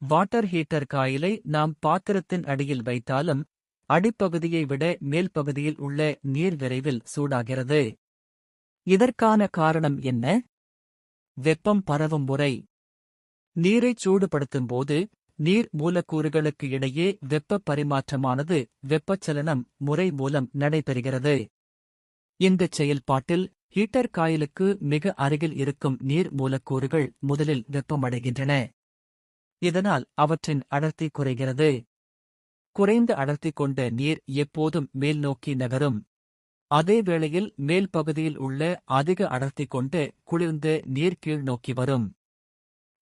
Water heater காயிலை நாம் பாத்திரத்தின் அடியில் வைத்தாலும் அடிப்பகுதியை விட மேல் பகுதியில் உள்ள நீர் விரைவில் சூடாகிறது. இதற்கான காரணம் என்ன? வெப்பம் பரவும் முறை. நீரைச் சூடுபடுத்தும்போது நீர் மூலக்கூறுகளுக்கு இடையே வெப்பப் பரிமாற்றமானது வெப்பச்சலனம் முறை மூலம் நடைபெறுகிறது. இந்தச் செயல்பாட்டில் ஹீட்டர் காயிலுக்கு மிக அருகில் இருக்கும் நீர் மூலக்கூறுகள் முதலில் வெப்பமடைகின்றன. இதனால் அவற்றின் அடர்த்தி குறைகிறது. குறைந்த அடர்த்தி கொண்ட நீர் எப்போதும் மேல் நோக்கி நகரும். அதே வேளையில் மேல் பகுதியில் உள்ள அதிக அடர்த்தி கொண்ட குளிர்ந்த நீர் கீழ் நோக்கி வரும்.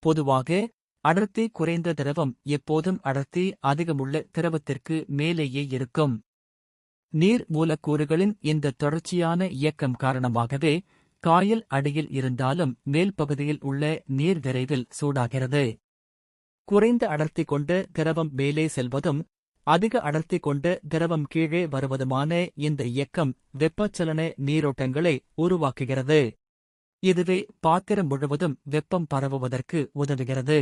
பொதுவாக அடர்த்தி குறைந்த திரவம் எப்போதும் அடர்த்தி அதிகமுள்ள திரவத்திற்கு மேலேயே இருக்கும். நீர் மூலக்கூறுகளின் இந்த தொடர்ச்சியான இயக்கம் காரணமாகவே காயில் அடியில் இருந்தாலும் மேல் பகுதியில் உள்ள நீர் விரைவில் சூடாகிறது. குறைந்த அடர்த்தி கொண்ட திரவம் மேலே செல்வதும் அதிக அடர்த்தி கொண்ட திரவம் கீழே வருவதுமான இந்த இயக்கம் வெப்பச்சலன நீரோட்டங்களை உருவாக்குகிறது. இதுவே பாத்திரம் முழுவதும் வெப்பம் பரவுவதற்கு உதவுகிறது.